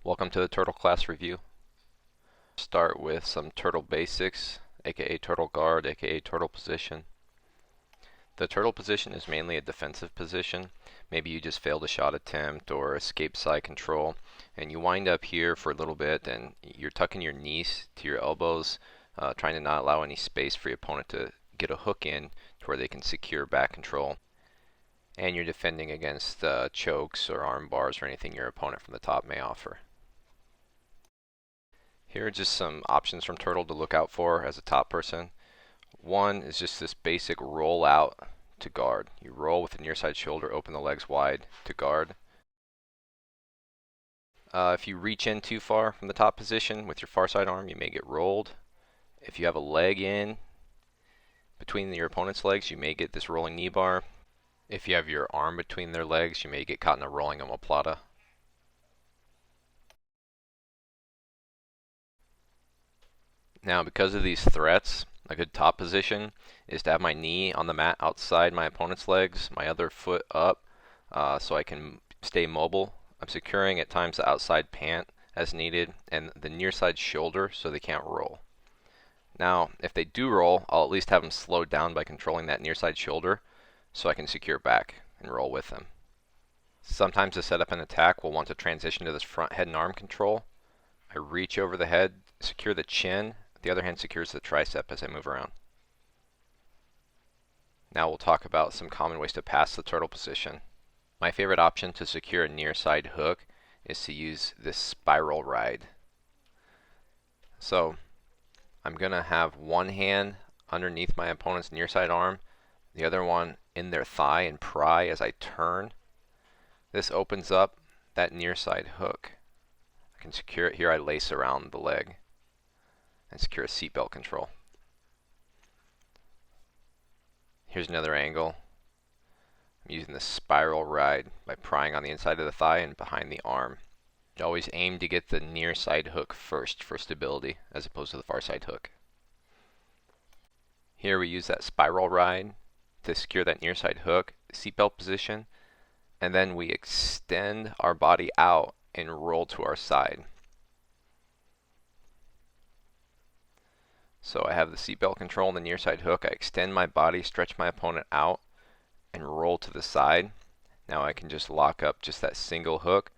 Welcome to the Turtle class review. Start with some turtle basics, aka turtle guard, aka turtle position. The turtle position is mainly a defensive position. Maybe you just failed a shot attempt or escape side control, and you wind up here for a little bit and you're tucking your knees to your elbows, trying to not allow any space for your opponent to get a hook in to where they can secure back control. And you're defending against chokes or arm bars or anything your opponent from the top may offer. Here are just some options from Turtle to look out for as a top person. One is just this basic roll out to guard. You roll with the near side shoulder, open the legs wide to guard. If you reach in too far from the top position with your far side arm, you may get rolled. If you have a leg in between your opponent's legs, you may get this rolling knee bar. If you have your arm between their legs, you may get caught in a rolling omoplata. Now, because of these threats, a good top position is to have my knee on the mat outside my opponent's legs, my other foot up, so I can stay mobile. I'm securing at times the outside pant as needed and the near side shoulder so they can't roll. Now, if they do roll, I'll at least have them slowed down by controlling that near side shoulder so I can secure back and roll with them. Sometimes to set up an attack, we'll want to transition to this front head and arm control. I reach over the head, secure the chin. The other hand secures the tricep as I move around. Now we'll talk about some common ways to pass the turtle position. My favorite option to secure a near side hook is to use this spiral ride. So I'm going to have one hand underneath my opponent's near side arm, the other one in their thigh, and pry as I turn. This opens up that near side hook. I can secure it here. I lace around the leg and secure a seatbelt control. Here's another angle. I'm using the spiral ride by prying on the inside of the thigh and behind the arm. You always aim to get the near side hook first for stability as opposed to the far side hook. Here we use that spiral ride to secure that near side hook, seatbelt position, and then we extend our body out and roll to our side. So I have the seatbelt control and the near side hook. I extend my body, stretch my opponent out, and roll to the side. Now I can just lock up just that single hook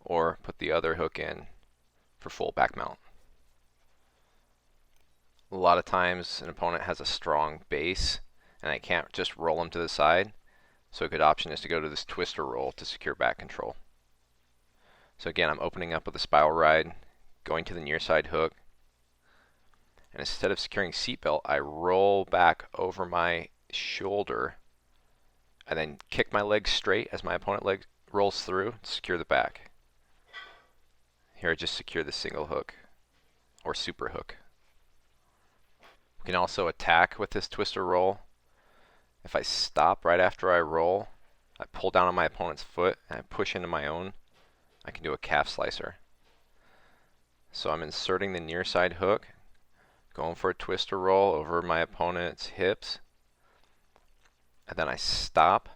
or put the other hook in for full back mount. A lot of times an opponent has a strong base and I can't just roll them to the side. So a good option is to go to this twister roll to secure back control. So again, I'm opening up with a spiral ride, going to the near side hook, and instead of securing seatbelt, I roll back over my shoulder and then kick my leg straight as my opponent leg rolls through to secure the back. Here I just secure the single hook or super hook. We can also attack with this twister roll. If I stop right after I roll, I pull down on my opponent's foot and I push into my own, I can do a calf slicer. So I'm inserting the near side hook, going for a twister roll over my opponent's hips, and then I stop.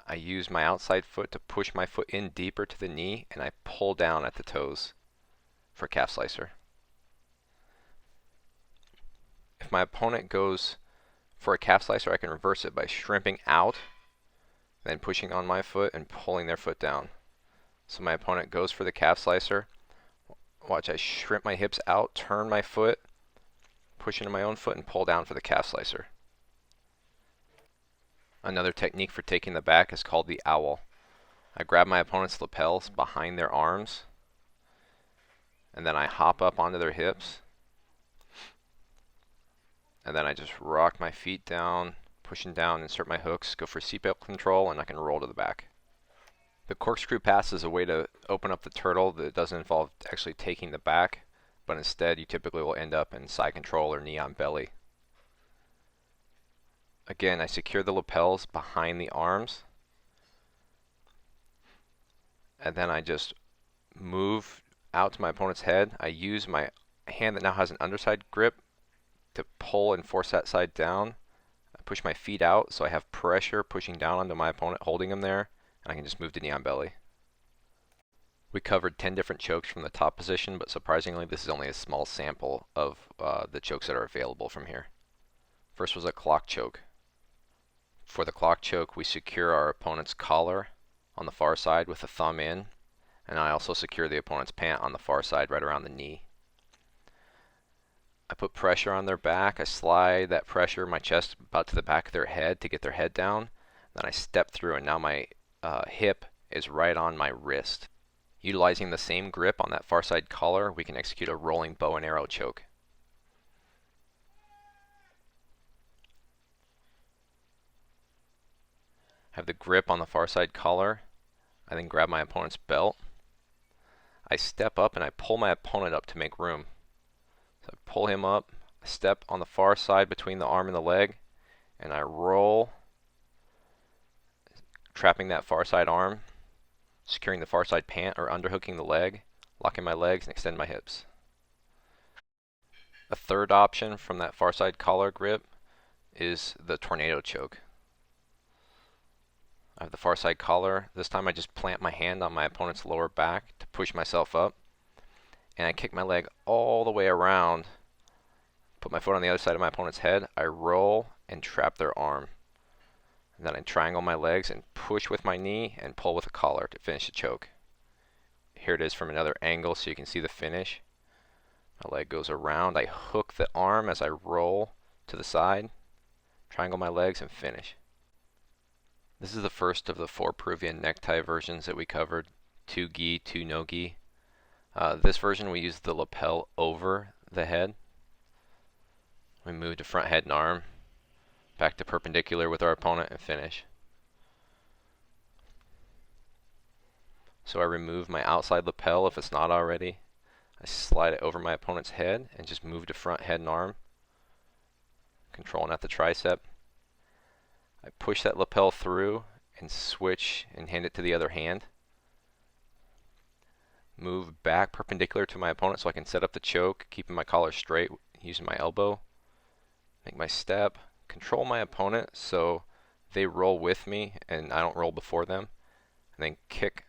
I use my outside foot to push my foot in deeper to the knee, and I pull down at the toes for a calf slicer. If my opponent goes for a calf slicer, I can reverse it by shrimping out, then pushing on my foot and pulling their foot down. So my opponent goes for the calf slicer. Watch, I shrimp my hips out, turn my foot, push into my own foot, and pull down for the calf slicer. Another technique for taking the back is called the owl. I grab my opponent's lapels behind their arms, and then I hop up onto their hips, and then I just rock my feet down, pushing down, insert my hooks, go for seatbelt control, and I can roll to the back. The corkscrew pass is a way to open up the turtle that doesn't involve actually taking the back, but instead you typically will end up in side control or knee on belly. Again, I secure the lapels behind the arms, and then I just move out to my opponent's head. I use my hand that now has an underside grip to pull and force that side down. I push my feet out so I have pressure pushing down onto my opponent, holding him there, and I can just move to knee on belly. We covered 10 different chokes from the top position, but surprisingly this is only a small sample of the chokes that are available from here. First was a clock choke. For the clock choke, we secure our opponent's collar on the far side with the thumb in, and I also secure the opponent's pant on the far side right around the knee. I put pressure on their back. I slide that pressure, my chest, about to the back of their head to get their head down. Then I step through, and now my hip is right on my wrist. Utilizing the same grip on that far side collar, we can execute a rolling bow and arrow choke. Have the grip on the far side collar. I then grab my opponent's belt. I step up and I pull my opponent up to make room. So I pull him up, I step on the far side between the arm and the leg, and I roll, trapping that far side arm, securing the far side pant or underhooking the leg, locking my legs and extend my hips. A third option from that far side collar grip is the tornado choke. I have the far side collar. This time I just plant my hand on my opponent's lower back to push myself up, and I kick my leg all the way around, put my foot on the other side of my opponent's head. I roll and trap their arm. And then I triangle my legs and push with my knee and pull with a collar to finish the choke. Here it is from another angle so you can see the finish. My leg goes around. I hook the arm as I roll to the side, triangle my legs, and finish. This is the first of the 4 Peruvian necktie versions that we covered. 2 gi, 2 no gi. This version we use the lapel over the head. We move to front head and arm, back to perpendicular with our opponent, and finish. So I remove my outside lapel if it's not already. I slide it over my opponent's head and just move to front head and arm, controlling at the tricep. I push that lapel through and switch and hand it to the other hand. Move back perpendicular to my opponent so I can set up the choke, keeping my collar straight using my elbow. Make my step, control my opponent so they roll with me and I don't roll before them, and then kick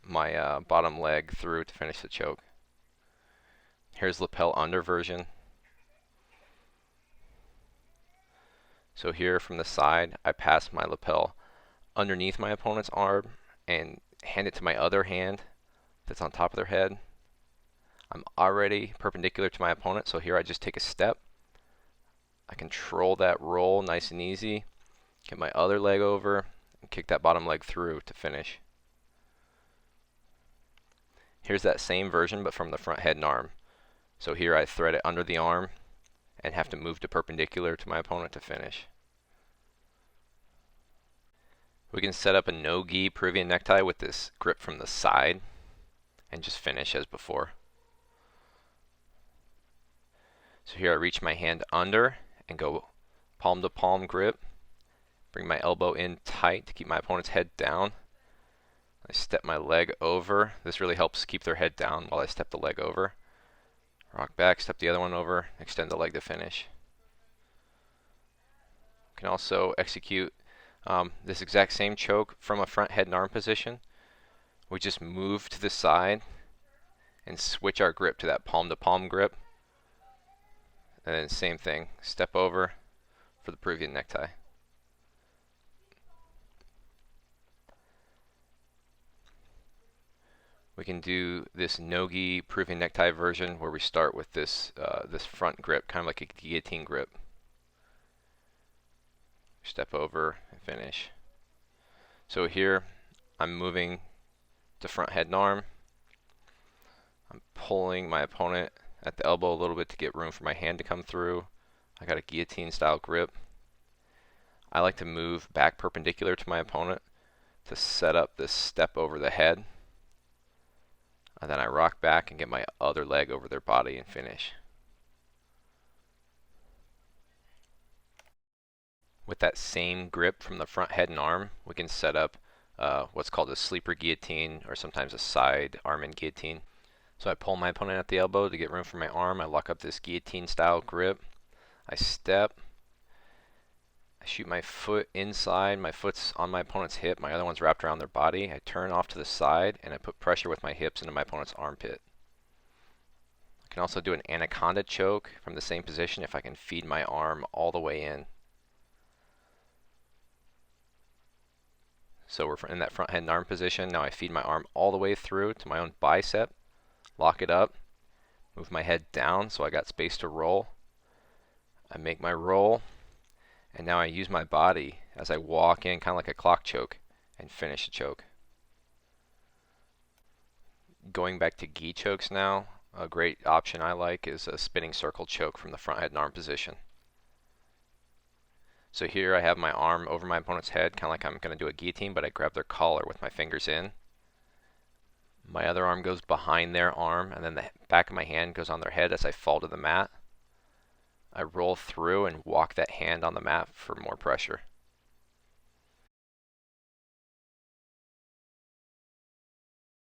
my bottom leg through to finish the choke. Here's lapel under version. So here from the side, I pass my lapel underneath my opponent's arm and hand it to my other hand that's on top of their head. I'm already perpendicular to my opponent, so here I just take a step. I control that roll nice and easy, get my other leg over, and kick that bottom leg through to finish. Here's that same version, but from the front head and arm. So here I thread it under the arm and have to move to perpendicular to my opponent to finish. We can set up a no-gi Peruvian necktie with this grip from the side and just finish as before. So here I reach my hand under and go palm to palm grip. Bring my elbow in tight to keep my opponent's head down. I step my leg over. This really helps keep their head down while I step the leg over. Rock back, step the other one over, extend the leg to finish. You can also execute this exact same choke from a front head and arm position. We just move to the side and switch our grip to that palm to palm grip. And then same thing, step over for the Peruvian necktie. We can do this no-gi Peruvian necktie version where we start with this this front grip, kind of like a guillotine grip. Step over and finish. So here I'm moving to front head and arm. I'm pulling my opponent at the elbow a little bit to get room for my hand to come through. I got a guillotine style grip. I like to move back perpendicular to my opponent to set up this step over the head. And then I rock back and get my other leg over their body and finish. With that same grip from the front head and arm, we can set up what's called a sleeper guillotine, or sometimes a side arm and guillotine. So I pull my opponent at the elbow to get room for my arm. I lock up this guillotine style grip. I step, I shoot my foot inside, my foot's on my opponent's hip, my other one's wrapped around their body. I turn off to the side and I put pressure with my hips into my opponent's armpit. I can also do an anaconda choke from the same position if I can feed my arm all the way in. So we're in that front head and arm position. Now I feed my arm all the way through to my own bicep, lock it up, move my head down so I got space to roll. I make my roll, and now I use my body as I walk in, kind of like a clock choke, and finish the choke. Going back to gi chokes now, a great option I like is a spinning circle choke from the front head and arm position. So here I have my arm over my opponent's head, kind of like I'm going to do a guillotine, but I grab their collar with my fingers in. My other arm goes behind their arm, and then the back of my hand goes on their head as I fall to the mat. I roll through and walk that hand on the mat for more pressure.